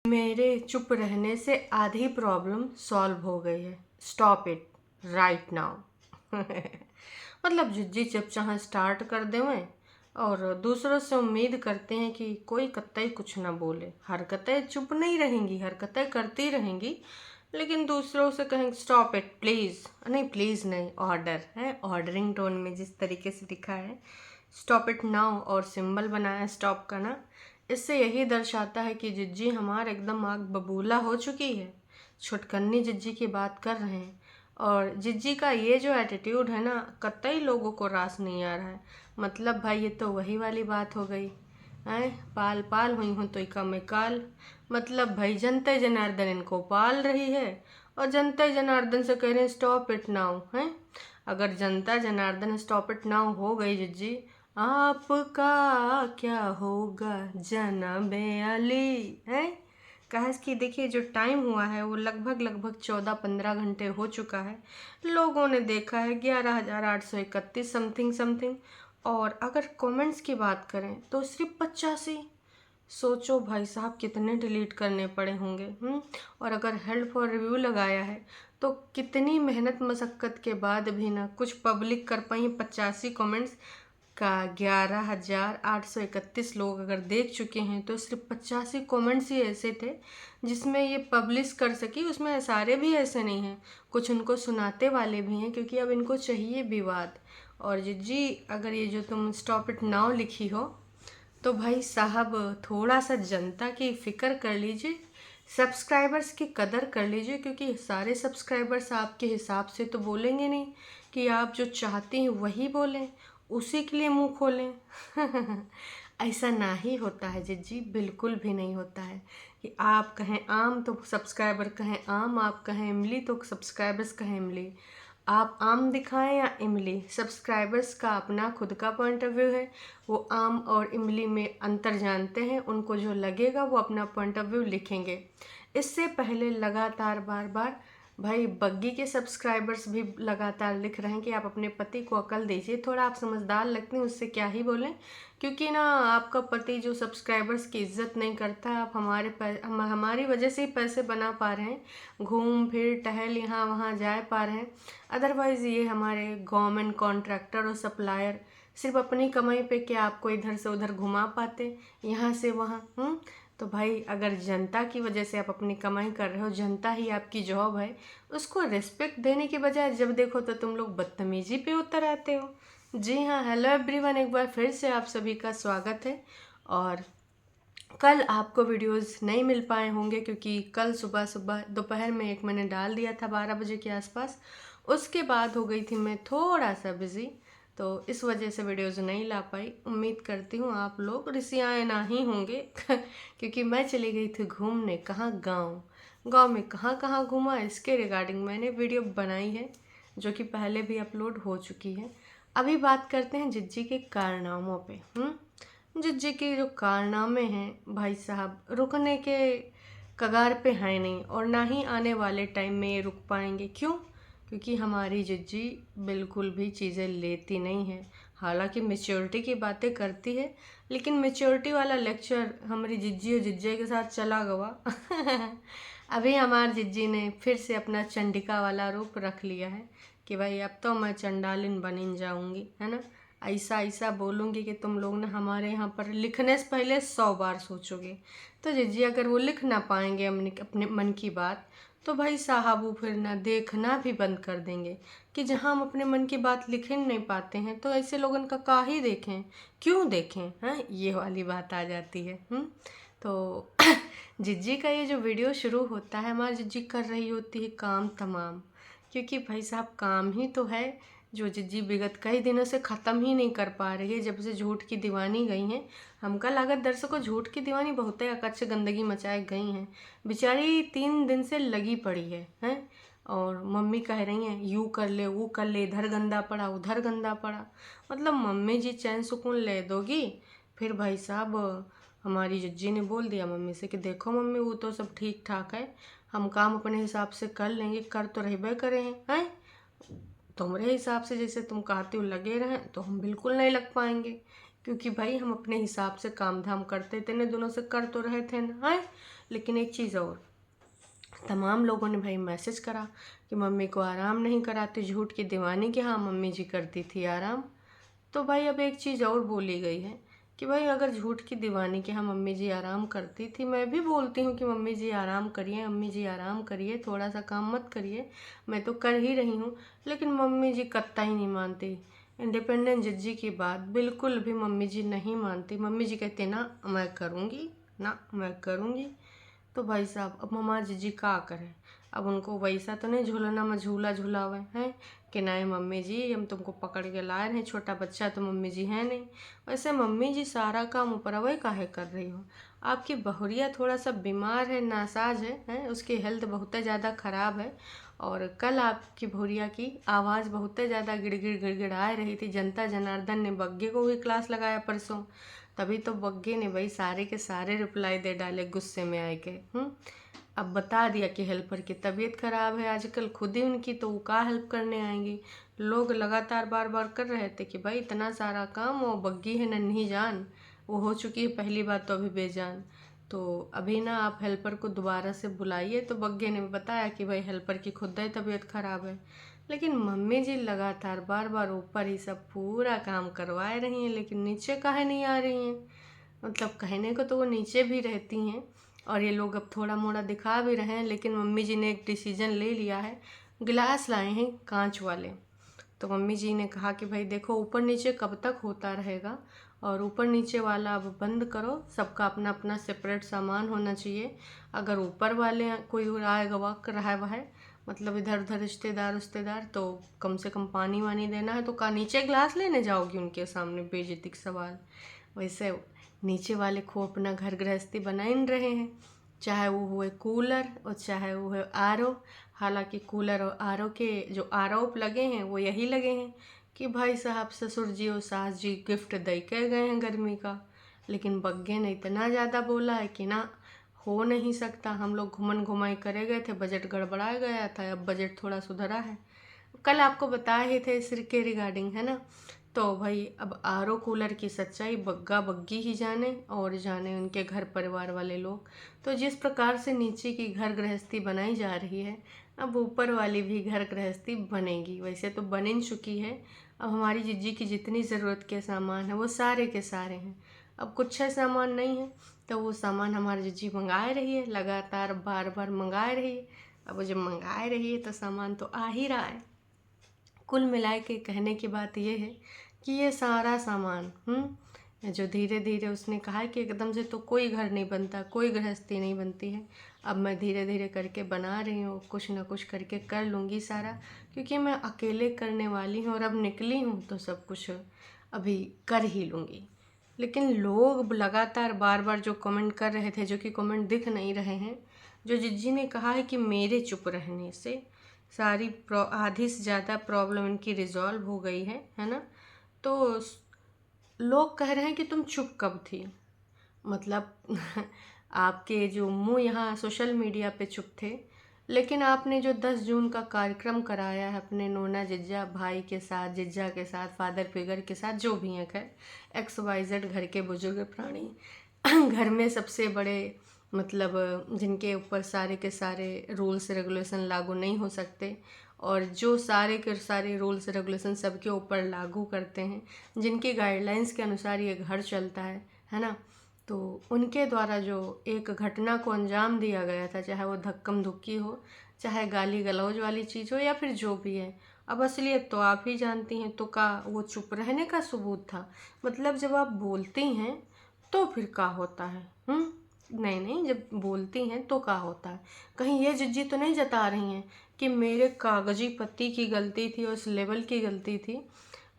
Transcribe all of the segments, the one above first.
मेरे चुप रहने से आधी प्रॉब्लम सॉल्व हो गई है। Stop it right now. मतलब जिज्जी चपचाह स्टार्ट कर देवें और दूसरों से उम्मीद करते हैं कि कोई कतई कुछ ना बोले। हरकतें चुप नहीं रहेंगी, हरकतें करती रहेंगी, लेकिन दूसरों से कहें स्टॉप इट प्लीज़, नहीं प्लीज़ नहीं, ऑर्डर है। ऑर्डरिंग टोन में जिस तरीके से लिखा है स्टॉप इट नाउ और सिंबल बनाया स्टॉप का ना, इससे यही दर्शाता है कि जिज्जी हमार एकदम आग बबूला हो चुकी है। छुटकन्नी जिज्जी की बात कर रहे हैं और जिज्जी का ये जो एटीट्यूड है ना, कतई लोगों को रास नहीं आ रहा है। मतलब भाई ये तो वही वाली बात हो गई है, पाल पाल हुई हूँ तो इका में काल। मतलब भाई जनता जनार्दन इनको पाल रही है और जनता जनार्दन से कह रहे हैं स्टॉप इट नाउ है। अगर जनता जनार्दन स्टॉप इट नाउ हो गई जिज्जी, आपका क्या होगा जनाबे अली है। कहा कि देखिए जो टाइम हुआ है वो लगभग 14-15 घंटे हो चुका है। लोगों ने देखा है 11,831 समथिंग समथिंग, और अगर कमेंट्स की बात करें तो सिर्फ 85। सोचो भाई साहब कितने डिलीट करने पड़े होंगे। और अगर हेल्प फॉर रिव्यू लगाया है तो कितनी मेहनत मशक्क़त के बाद भी ना कुछ पब्लिक कर पाई। 85 कमेंट्स का 11,831 लोग अगर देख चुके हैं तो सिर्फ 85 कमेंट्स ही ऐसे थे जिसमें ये पब्लिश कर सकी। उसमें सारे भी ऐसे नहीं हैं, कुछ उनको सुनाते वाले भी हैं क्योंकि अब इनको चाहिए विवाद। और जी अगर ये जो तुम स्टॉप इट नाउ लिखी हो तो भाई साहब थोड़ा सा जनता की फ़िक्र कर लीजिए, सब्सक्राइबर्स की कदर कर लीजिए, क्योंकि सारे सब्सक्राइबर्स आपके हिसाब से तो बोलेंगे नहीं कि आप जो चाहते हैं वही बोलें, उसी के लिए मुंह खोलें। ऐसा ना ही होता है जिज्जी, बिल्कुल भी नहीं होता है कि आप कहें आम तो सब्सक्राइबर कहें आम, आप कहें इमली तो सब्सक्राइबर्स कहें इमली। आप आम दिखाएं या इमली, सब्सक्राइबर्स का अपना खुद का पॉइंट ऑफ व्यू है। वो आम और इमली में अंतर जानते हैं, उनको जो लगेगा वो अपना पॉइंट ऑफ व्यू लिखेंगे। इससे पहले लगातार बार बार भाई बग्गी के सब्सक्राइबर्स भी लगातार लिख रहे हैं कि आप अपने पति को अकल दीजिए, थोड़ा आप समझदार लगते हैं, उससे क्या ही बोलें। क्योंकि ना आपका पति जो सब्सक्राइबर्स की इज्जत नहीं करता, आप हमारी वजह से ही पैसे बना पा रहे हैं, घूम फिर टहल यहाँ वहाँ जा पा रहे हैं। अदरवाइज़ ये हमारे गवर्नमेंट कॉन्ट्रैक्टर और सप्लायर सिर्फ अपनी कमाई पे क्या आपको इधर से उधर घुमा पाते, यहाँ से वहाँ। तो भाई अगर जनता की वजह से आप अपनी कमाई कर रहे हो, जनता ही आपकी जॉब है, उसको रिस्पेक्ट देने के बजाय जब देखो तो तुम लोग बदतमीजी पे उतर आते हो। जी हाँ, हेलो एवरीवन, एक बार फिर से आप सभी का स्वागत है। और कल आपको वीडियोस नहीं मिल पाए होंगे क्योंकि कल सुबह दोपहर में एक मैंने डाल दिया था 12 बजे के आसपास, उसके बाद हो गई थी मैं थोड़ा सा बिज़ी, तो इस वजह से वीडियोस नहीं ला पाई। उम्मीद करती हूँ आप लोग रिसियाए ना ही होंगे क्योंकि मैं चली गई थी घूमने, कहाँ गाँव में कहाँ कहाँ घूमा इसके रिगार्डिंग मैंने वीडियो बनाई है जो कि पहले भी अपलोड हो चुकी है। अभी बात करते हैं जिज्जी के कारनामों पे। जिज्जी के जो कारनामे हैं भाई साहब रुकने के कगार पे हैं नहीं, और ना ही आने वाले टाइम में ये रुक पाएंगे। क्यों? क्योंकि हमारी जिज्जी बिल्कुल भी चीज़ें लेती नहीं है। हालांकि मेच्योरिटी की बातें करती है, लेकिन मेच्योरिटी वाला लेक्चर हमारी जिज्जी और जिज्जे के साथ चला गवा। अभी हमारी जिज्जी ने फिर से अपना चंडिका वाला रूप रख लिया है कि भाई अब तो मैं चंडालिन बन जाऊंगी, है ना। ऐसा ऐसा बोलूँगी कि तुम लोग ना हमारे यहाँ पर लिखने से पहले 100 बार सोचोगे। तो जिज्जी अगर वो लिख ना पाएंगे अपने मन की बात, तो भाई साहब वो फिर ना देखना भी बंद कर देंगे कि जहाँ हम अपने मन की बात लिख ही नहीं पाते हैं तो ऐसे लोगों का काहे देखें, क्यों देखें, हैं, ये वाली बात आ जाती है। तो जिज्जी का ये जो वीडियो शुरू होता है, हमारी जिज्जी कर रही होती है काम तमाम, क्योंकि भाई साहब काम ही तो है जो जिज्जी विगत कई दिनों से ख़त्म ही नहीं कर पा रही है। जब से झूठ की दीवानी गई हैं, हमका लागत दर्शकों झूठ की दीवानी बहुत है अकच्छ गंदगी मचाए गई हैं। बेचारी 3 दिन से लगी पड़ी है, हैं। और मम्मी कह रही हैं यूँ कर ले वो कर ले, इधर गंदा पड़ा उधर गंदा पड़ा। मतलब मम्मी जी चैन सुकून ले दोगी? फिर भाई साहब हमारी जिज्जी ने बोल दिया मम्मी से कि देखो मम्मी वो तो सब ठीक ठाक है, हम काम अपने हिसाब से कर लेंगे, कर तो रहबे करे हैं। तुम्हारे हिसाब से जैसे तुम कहते हो लगे रहें तो हम बिल्कुल नहीं लग पाएंगे, क्योंकि भाई हम अपने हिसाब से काम धाम करते थे, इन्हें दोनों से कर तो रहे थे ना। है लेकिन एक चीज़ और, तमाम लोगों ने भाई मैसेज करा कि मम्मी को आराम नहीं कराती, झूठ की दीवानी कि हाँ मम्मी जी करती थी आराम। तो भाई अब एक चीज़ और बोली गई है कि भाई अगर झूठ की दीवानी कि हाँ मम्मी जी आराम करती थी, मैं भी बोलती हूँ कि मम्मी जी आराम करिए, मम्मी जी आराम करिए, थोड़ा सा काम मत करिए, मैं तो कर ही रही हूँ, लेकिन मम्मी जी कत्ता ही नहीं मानती। इंडिपेंडेंट जिज्जी की बात बिल्कुल भी मम्मी जी नहीं मानती। मम्मी जी कहते ना मैं करूँगी, ना मैं करूँगी। तो भाई साहब अब हमारे जीजी का करें। अब उनको वैसा तो नहीं झूलना में झूला झूलावे हैं कि नहीं मम्मी जी हम तुमको पकड़ के लाए हैं, छोटा बच्चा तो मम्मी जी है नहीं। वैसे मम्मी जी सारा काम ऊपर वही काहे कर रही हो। आपकी बहुरिया थोड़ा सा बीमार है, नासाज है, उसकी हेल्थ बहुत ज़्यादा ख़राब है। और कल आपकी बहुरिया की आवाज़ बहुत ज़्यादा गिड़गिड़ गिड़गिड़ा रही थी। जनता जनार्दन ने बग्गे को भी क्लास लगाया परसों, तभी तो बग्गे ने भाई सारे के सारे रिप्लाई दे डाले गुस्से में आए के। अब बता दिया कि हेल्पर की तबीयत खराब है आजकल खुद ही उनकी, तो वो का हेल्प करने आएंगी। लोग लगातार बार बार कर रहे थे कि भाई इतना सारा काम, वो बग्गी है नन्ही जान, वो हो चुकी है पहली बात तो अभी बेजान, तो अभी ना आप हेल्पर को दोबारा से बुलाइए। तो बग्गे ने बताया कि भाई हेल्पर की खुद ही तबीयत खराब है। लेकिन मम्मी जी लगातार बार बार ऊपर ही सब पूरा काम करवाए रही हैं, लेकिन नीचे काहे नहीं आ रही हैं। मतलब कहने को तो वो नीचे भी रहती हैं और ये लोग अब थोड़ा मोड़ा दिखा भी रहे हैं, लेकिन मम्मी जी ने एक डिसीजन ले लिया है। गिलास लाए हैं कांच वाले, तो मम्मी जी ने कहा कि भाई देखो ऊपर नीचे कब तक होता रहेगा, और ऊपर नीचे वाला अब बंद करो, सबका अपना अपना सेपरेट सामान होना चाहिए। अगर ऊपर वाले कोई आए गवा कर रहा है, मतलब इधर उधर रिश्तेदार उश्तेदार, तो कम से कम पानी वानी देना है, तो का नीचे ग्लास लेने जाओगी उनके सामने, बेइज्जती का सवाल। वैसे नीचे वाले को अपना घर गृहस्थी बना ही रहे हैं, चाहे वो हुए कूलर और चाहे वो हुए आरओ। हालांकि कूलर और आरओ के जो आरोप लगे हैं वो यही लगे हैं कि भाई साहब ससुर जी और सास जी गिफ्ट दे के गए हैं गर्मी का। लेकिन बग्गे ने इतना ज़्यादा बोला है कि ना हो नहीं सकता, हम लोग घुमन घुमाई करे गए थे, बजट गड़बड़ा गया था, अब बजट थोड़ा सुधरा है। कल आपको बताए ही थे इस के रिगार्डिंग, है ना। तो भाई अब आरओ कूलर की सच्चाई बग्गा बग्गी ही जाने, और जाने उनके घर परिवार वाले लोग। तो जिस प्रकार से नीचे की घर गृहस्थी बनाई जा रही है, अब ऊपर वाली भी घर गृहस्थी बनेगी। वैसे तो बन ही चुकी है। अब हमारी जिज्जी की जितनी ज़रूरत के सामान है वो सारे के सारे हैं। अब कुछ है सामान नहीं है, तो वो सामान हमारी जिज्जी मंगाए रही है, लगातार बार बार मंगाए रही है। अब वो जब मंगाए रही है तो सामान तो आ ही रहा है। कुल मिलाए के कहने की बात ये है कि ये सारा सामान जो धीरे धीरे उसने कहा कि एकदम से तो कोई घर नहीं बनता, कोई गृहस्थी नहीं बनती है। अब मैं धीरे धीरे करके बना रही हूँ, कुछ ना कुछ करके कर लूँगी सारा, क्योंकि मैं अकेले करने वाली हूँ और अब निकली हूँ तो सब कुछ अभी कर ही लूँगी। लेकिन लोग लगातार बार बार जो कमेंट कर रहे थे, जो कि कमेंट दिख नहीं रहे हैं, जो जिज्जी ने कहा है कि मेरे चुप रहने से सारी आधी से ज़्यादा प्रॉब्लम इनकी रिजॉल्व हो गई है ना। तो लोग कह रहे हैं कि तुम चुप कब थी, मतलब आपके जो मुंह यहाँ सोशल मीडिया पे चुप थे, लेकिन आपने जो 10 जून का कार्यक्रम कराया है अपने नोना जिज्जा भाई के साथ, जिज्जा के साथ, फादर फिगर के साथ, जो भी हैं खैर XYZ घर के बुजुर्ग प्राणी, घर में सबसे बड़े, मतलब जिनके ऊपर सारे के सारे रूल्स रेगुलेशन लागू नहीं हो सकते, और जो सारे के सारे रूल्स रेगुलेशन सबके ऊपर लागू करते हैं, जिनकी गाइडलाइंस के अनुसार ये घर चलता है ना। तो उनके द्वारा जो एक घटना को अंजाम दिया गया था, चाहे वो धक्कम धुक्की हो, चाहे गाली गलौज वाली चीज़ हो, या फिर जो भी है, अब असलियत तो आप ही जानती हैं। तो का वो चुप रहने का सबूत था, मतलब जब आप बोलती हैं तो फिर का होता है। नहीं नहीं, जब बोलती हैं तो का होता है। कहीं ये जिज्जी तो नहीं जता रही हैं कि मेरे कागजी पत्ती की गलती थी, उस लेवल की गलती थी,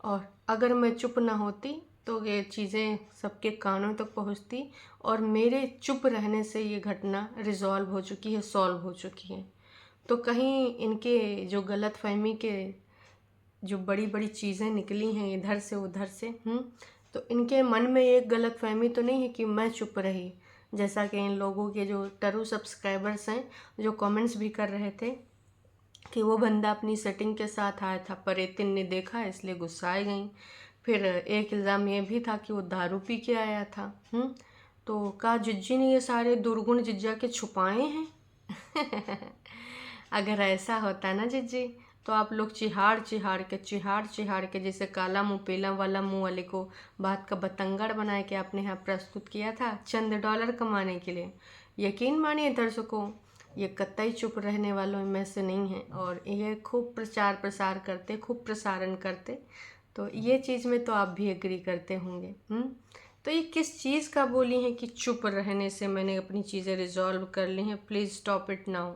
और अगर मैं चुप ना होती तो ये चीज़ें सबके कानों तक पहुंचती, और मेरे चुप रहने से ये घटना रिजॉल्व हो चुकी है, सॉल्व हो चुकी है। तो कहीं इनके जो गलत फहमी के जो बड़ी बड़ी चीज़ें निकली हैं इधर से उधर से, तो इनके मन में एक गलत फहमी तो नहीं है कि मैं चुप रही, जैसा कि इन लोगों के जो टरू सब्सक्राइबर्स हैं जो कमेंट्स भी कर रहे थे कि वो बंदा अपनी सेटिंग के साथ आया था, पर एतिन ने देखा इसलिए गुस्सा आ गई। फिर एक इल्ज़ाम ये भी था कि वो दारू पी के आया था। तो कहा जिज्जी ने ये सारे दुर्गुण जिज्जा के छुपाए हैं। अगर ऐसा होता ना जिज्जी, तो आप लोग चिहाड़ के जैसे काला मुँह पीला वाला मुँह वाले को बात का बतंगड़ बना के आपने यहाँ प्रस्तुत किया था चंद डॉलर कमाने के लिए। यकीन मानिए दर्शकों, ये कतई चुप रहने वालों में से नहीं है और ये खूब प्रचार प्रसार करते, खूब प्रसारण करते। तो ये चीज़ में तो आप भी एग्री करते होंगे। तो ये किस चीज़ का बोली है कि चुप रहने से मैंने अपनी चीज़ें रिजॉल्व कर ली हैं, प्लीज़ स्टॉप इट नाउ।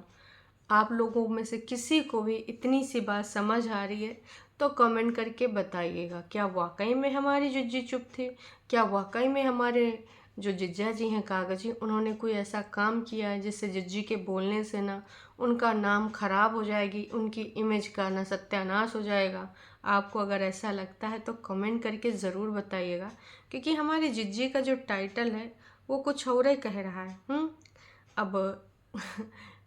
आप लोगों में से किसी को भी इतनी सी बात समझ आ रही है तो कमेंट करके बताइएगा, क्या वाकई में हमारी जिज्जी चुप थी? क्या वाकई में हमारे जो जिज्जा जी हैं कागजी, उन्होंने कोई ऐसा काम किया है जिससे जिज्जी के बोलने से ना उनका नाम खराब हो जाएगी, उनकी इमेज का ना सत्यानाश हो जाएगा? आपको अगर ऐसा लगता है तो कमेंट करके ज़रूर बताइएगा, क्योंकि हमारी जिज्जी का जो टाइटल है वो कुछ और ही कह रहा है। अब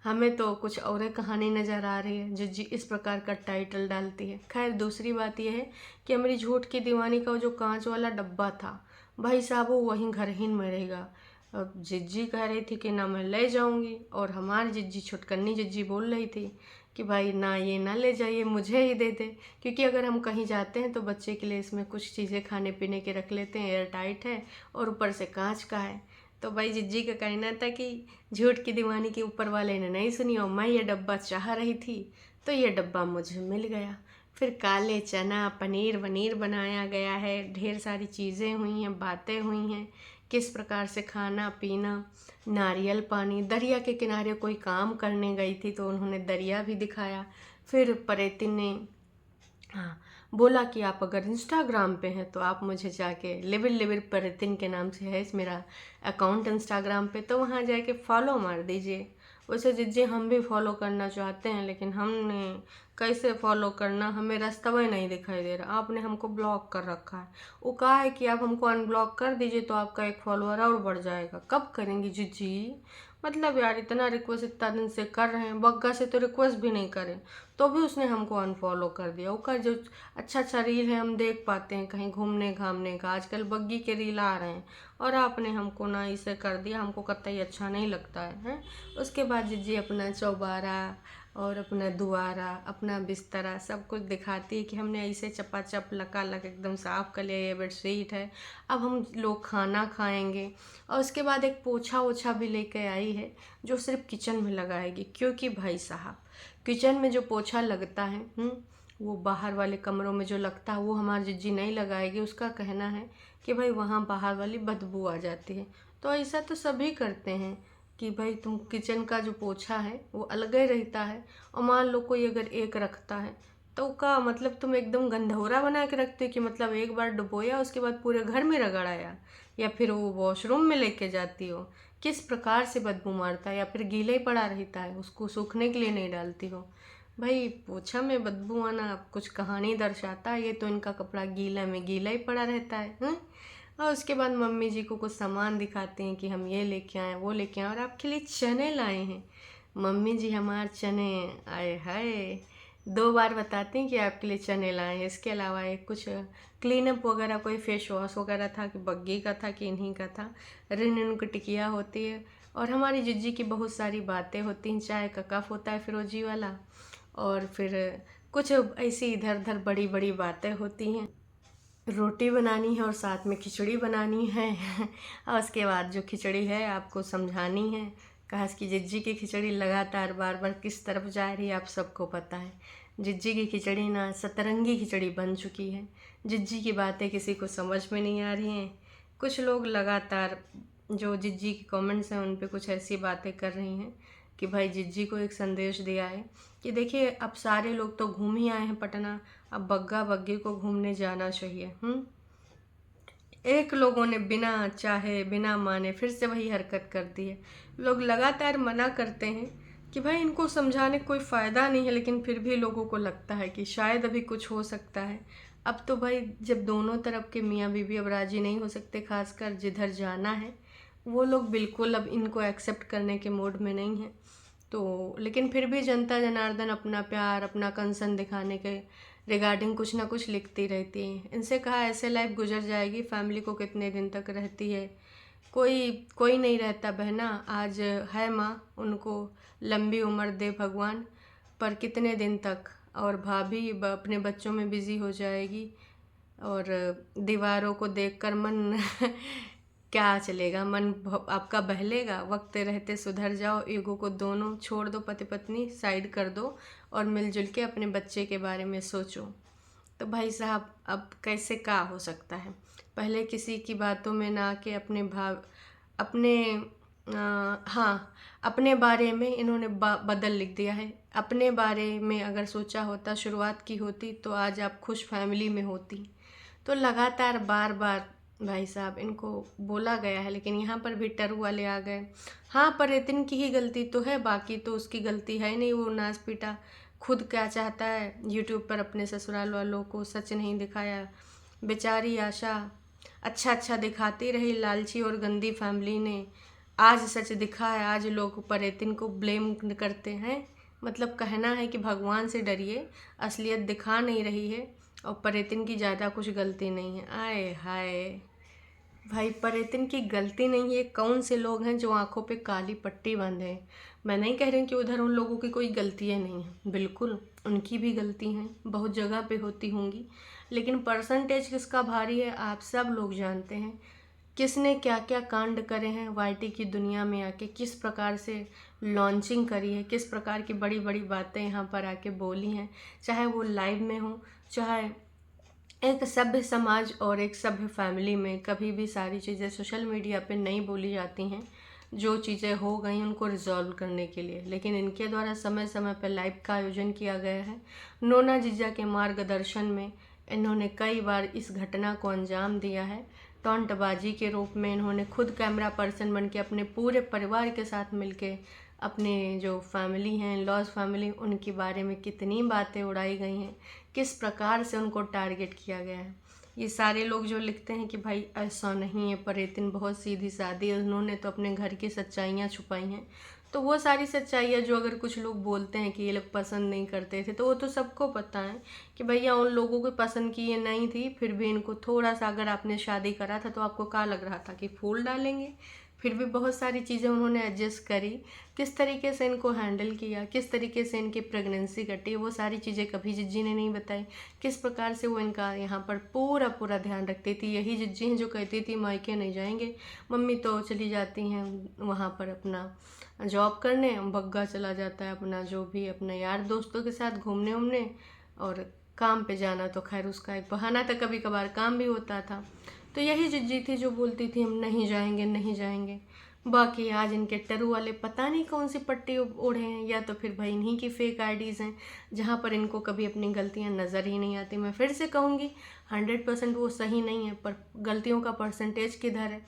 हमें तो कुछ और ही कहानी नज़र आ रही है जिज्जी इस प्रकार का टाइटल डालती है। खैर दूसरी बात यह है कि हमारी झूठ की दीवानी का जो कांच वाला डब्बा था, भाई साहब वो वहीं घर ही में रहेगा। अब जिज्जी कह रही थी कि ना मैं ले जाऊंगी, और हमारी जिज्जी छुटकन्नी जिज्जी बोल रही थी कि भाई ना ये ना ले जाइए, मुझे ही दे दे, क्योंकि अगर हम कहीं जाते हैं तो बच्चे के लिए इसमें कुछ चीज़ें खाने पीने के रख लेते हैं, एयर टाइट है और ऊपर से कांच का है। तो भाई जिज्जी का कहना था कि झूठ की दीवानी के ऊपर वाले ने नहीं सुनी और मैं ये डब्बा चाह रही थी तो ये डब्बा मुझे मिल गया। फिर काले चना पनीर वनीर बनाया गया है, ढेर सारी चीज़ें हुई हैं, बातें हुई हैं, किस प्रकार से खाना पीना, नारियल पानी, दरिया के किनारे कोई काम करने गई थी तो उन्होंने दरिया भी दिखाया। फिर परेतिन ने हाँ बोला कि आप अगर इंस्टाग्राम पे हैं तो आप मुझे जाके लिविल लिविल परेतिन के नाम से है मेरा अकाउंट इंस्टाग्राम पे, तो वहाँ जाके फॉलो मार दीजिए। वैसे जिज्जी हम भी फॉलो करना चाहते हैं, लेकिन हमने कैसे फॉलो करना, हमें रास्ता ही नहीं दिखाई दे रहा। आपने हमको ब्लॉक कर रखा है। वो कहा है कि आप हमको अनब्लॉक कर दीजिए तो आपका एक फॉलोअर और बढ़ जाएगा। कब करेंगी जिज्जी? मतलब यार इतना रिक्वेस्ट इतना दिन से कर रहे हैं, बग्गा से तो रिक्वेस्ट भी नहीं करें तो भी उसने हमको अनफॉलो कर दिया। उसका जो अच्छा अच्छा रील है हम देख पाते हैं कहीं घूमने घामने का, आजकल बग्गी के रील आ रहे हैं, और आपने हमको ना इसे कर दिया, हमको कतई अच्छा नहीं लगता है? उसके बाद जिज्जी अपना चौबारा और अपना दुआरा अपना बिस्तरा सब कुछ दिखाती है कि हमने ऐसे चपाचप लकालक एकदम साफ कर लिया, ये बेडशीट है, अब हम लोग खाना खाएंगे। और उसके बाद एक पोछा ओछा भी लेके आई है जो सिर्फ किचन में लगाएगी, क्योंकि भाई साहब किचन में जो पोछा लगता है वो बाहर वाले कमरों में जो लगता है वो हमारी जिज्जी नहीं लगाएगी। उसका कहना है कि भाई वहाँ बाहर वाली बदबू आ जाती है। तो ऐसा तो सभी करते हैं कि भाई तुम किचन का जो पोछा है वो अलग ही रहता है, और मान लो कोई अगर एक रखता है तो का मतलब तुम एकदम गंधौरा बना के रखते हो कि मतलब एक बार डुबोया उसके बाद पूरे घर में रगड़ाया, या फिर वो वॉशरूम में लेके जाती हो, किस प्रकार से बदबू मारता है, या फिर गीला ही पड़ा रहता है उसको सूखने के लिए नहीं डालती हो। भाई पोछा में बदबू आना कुछ कहानी दर्शाता है, ये तो इनका कपड़ा गीला में गीला ही पड़ा रहता है। और उसके बाद मम्मी जी को कुछ सामान दिखाते हैं कि हम ये लेके आए वो लेके आए, और आपके लिए चने लाए हैं। मम्मी जी हमारे चने आए हाय 2 बार बताते हैं कि आपके लिए चने लाए हैं। इसके अलावा एक कुछ क्लीनअप वगैरह कोई फेस वॉश वगैरह था कि बग्गी का था कि इन्हीं का था, रिन रिन की टिकिया होती है, और हमारी जिज्जी की बहुत सारी बातें होती हैं, चाय का कप होता है फिरोजी वाला, और फिर कुछ ऐसी इधर उधर बड़ी बड़ी बातें होती हैं। रोटी बनानी है और साथ में खिचड़ी बनानी है और उसके बाद जो खिचड़ी है आपको समझानी है, कहा कि जिज्जी की खिचड़ी लगातार बार बार किस तरफ जा रही है आप सबको पता है। जिज्जी की खिचड़ी ना सतरंगी खिचड़ी बन चुकी है। जिज्जी की बातें किसी को समझ में नहीं आ रही हैं। कुछ लोग लगातार जो जिज्जी के कमेंट्स हैं उन पे कुछ ऐसी बातें कर रही हैं कि भाई जिज्जी को एक संदेश दिया है कि देखिए अब सारे लोग तो घूम ही आए हैं पटना, अब बग्गा बग्गी को घूमने जाना चाहिए। एक लोगों ने बिना चाहे बिना माने फिर से वही हरकत कर दी है। लोग लगातार मना करते हैं कि भाई इनको समझाने कोई फ़ायदा नहीं है, लेकिन फिर भी लोगों को लगता है कि शायद अभी कुछ हो सकता है। अब तो भाई जब दोनों तरफ के मियाँ बीवी अब राज़ी नहीं हो सकते, खासकर जिधर जाना है वो लोग बिल्कुल अब इनको एक्सेप्ट करने के मूड में नहीं हैं। तो लेकिन फिर भी जनता जनार्दन अपना प्यार अपना कंसर्न दिखाने के रिगार्डिंग कुछ ना कुछ लिखती रहती हैं। इनसे कहा ऐसे लाइफ गुजर जाएगी, फैमिली को कितने दिन तक रहती है, कोई कोई नहीं रहता बहना। आज है माँ, उनको लंबी उम्र दे भगवान, पर कितने दिन तक। और भाभी अपने बच्चों में बिजी हो जाएगी, और दीवारों को देखकर मन क्या चलेगा, मन आपका बहलेगा। वक्त रहते सुधर जाओ, ईगो को दोनों छोड़ दो, पति पत्नी साइड कर दो और मिलजुल के अपने बच्चे के बारे में सोचो। तो भाई साहब अब कैसे क्या हो सकता है। पहले किसी की बातों में ना आके अपने बारे में इन्होंने बदल लिख दिया है। अपने बारे में अगर सोचा होता, शुरुआत की होती, तो आज आप खुश फैमिली में होती। तो लगातार बार बार भाई साहब इनको बोला गया है, लेकिन यहाँ पर भी टरू वाले आ गए। हाँ, पर इतनी की ही गलती तो है, बाकी तो उसकी गलती है नहीं। वो नाच पीटा, खुद क्या चाहता है, यूट्यूब पर अपने ससुराल वालों को सच नहीं दिखाया। बेचारी आशा अच्छा दिखाती रही, लालची और गंदी फैमिली ने आज सच दिखा है। आज लोग परेतिन को ब्लेम करते हैं, मतलब कहना है कि भगवान से डरिए, असलियत दिखा नहीं रही है और परेतिन की ज़्यादा कुछ गलती नहीं है। आए हाय भाई, परेतिन की गलती नहीं है। कौन से लोग हैं जो आंखों पे काली पट्टी बांधे हैं। मैं नहीं कह रही हूँ कि उधर उन लोगों की कोई गलतियाँ नहीं हैं, बिल्कुल उनकी भी गलती हैं, बहुत जगह पे होती होंगी, लेकिन परसेंटेज किसका भारी है आप सब लोग जानते हैं। किसने क्या क्या कांड करे हैं वाईटी की दुनिया में आके, किस प्रकार से लॉन्चिंग करी है, किस प्रकार की बड़ी बड़ी बातें यहाँ पर आके बोली हैं, चाहे वो लाइव में हो, चाहे एक सभ्य समाज और एक सभ्य फैमिली में। कभी भी सारी चीज़ें सोशल मीडिया पे नहीं बोली जाती हैं, जो चीज़ें हो गई उनको रिजॉल्व करने के लिए, लेकिन इनके द्वारा समय समय पर लाइव का आयोजन किया गया है। नोना जीजा के मार्गदर्शन में इन्होंने कई बार इस घटना को अंजाम दिया है। टॉन्टबाजी के रूप में इन्होंने खुद कैमरा पर्सन बन के अपने पूरे परिवार के साथ मिलके अपने जो फैमिली हैं, लॉज फैमिली, उनके बारे में कितनी बातें उड़ाई गई हैं, किस प्रकार से उनको टारगेट किया गया है। ये सारे लोग जो लिखते हैं कि भाई ऐसा नहीं है, परेतिन बहुत सीधी सादी है, उन्होंने तो अपने घर की सच्चाइयाँ छुपाई हैं, तो वो सारी सच्चाइयाँ जो अगर कुछ लोग बोलते हैं कि ये लोग पसंद नहीं करते थे, तो वो तो सबको पता है कि भैया उन लोगों को पसंद की ये नहीं थी, फिर भी इनको थोड़ा सा, अगर आपने शादी करा था तो आपको क्या लग रहा था कि फूल डालेंगे। फिर भी बहुत सारी चीज़ें उन्होंने एडजस्ट करी, किस तरीके से इनको हैंडल किया, किस तरीके से इनकी प्रेगनेंसी कटी, वो सारी चीज़ें कभी जिज्जी ने नहीं बताई। किस प्रकार से वो इनका यहाँ पर पूरा ध्यान रखती थी। यही जिज्जी हैं जो कहती थी मायके नहीं जाएंगे, मम्मी तो चली जाती हैं वहाँ पर अपना जॉब करने, बग्गा चला जाता है अपना जो भी अपने यार दोस्तों के साथ घूमने उमने, और काम पे जाना तो खैर उसका एक बहाना था, कभी कभार काम भी होता था। तो यही जिज्जी थी जो बोलती थी हम नहीं जाएंगे नहीं जाएंगे। बाकी आज इनके टरू वाले पता नहीं कौन सी पट्टी ओढ़े हैं, या तो फिर भाई इन्हीं की फेक आईडीज़ हैं जहाँ पर इनको कभी अपनी गलतियाँ नज़र ही नहीं आती। मैं फिर से कहूँगी 100% वो सही नहीं है, पर गलतियों का परसेंटेज किधर है।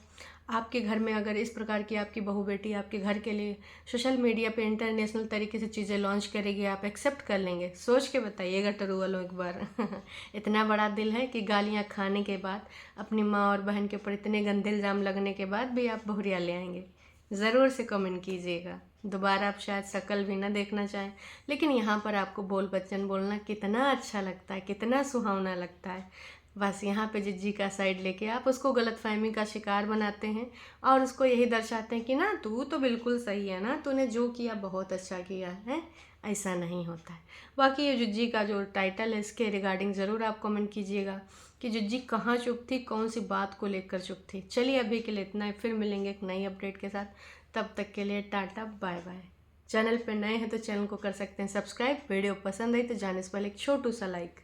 आपके घर में अगर इस प्रकार की आपकी बहू बेटी आपके घर के लिए सोशल मीडिया पे इंटरनेशनल तरीके से चीज़ें लॉन्च करेगी, आप एक्सेप्ट कर लेंगे? सोच के बताइएगा टरू वालों एक बार। इतना बड़ा दिल है कि गालियाँ खाने के बाद, अपनी माँ और बहन के ऊपर इतने गंदे इल्ज़ाम लगने के बाद भी आप बहुरिया ले आएंगे? ज़रूर से कमेंट कीजिएगा। दोबारा आप शायद शक्ल भी ना देखना चाहें, लेकिन यहाँ पर आपको बोल बच्चन बोलना कितना अच्छा लगता है, कितना सुहावना लगता है। बस यहाँ पे जिज्जी का साइड लेके आप उसको गलतफहमी का शिकार बनाते हैं और उसको यही दर्शाते हैं कि ना तू तो बिल्कुल सही है, ना तूने जो किया बहुत अच्छा किया है। ऐसा नहीं होता है। बाकी ये जिज्जी का जो टाइटल है इसके रिगार्डिंग ज़रूर आप कमेंट कीजिएगा कि जिज्जी कहाँ चुप थी, कौन सी बात को लेकर चुप थी। चलिए अभी के लिए इतना ही, फिर मिलेंगे एक नई अपडेट के साथ। तब तक के लिए टाटा बाय बाय। चैनल पर नए हैं तो चैनल को कर सकते हैं सब्सक्राइब, वीडियो पसंद आई तो जाने से पहले एक छोटू सा लाइक।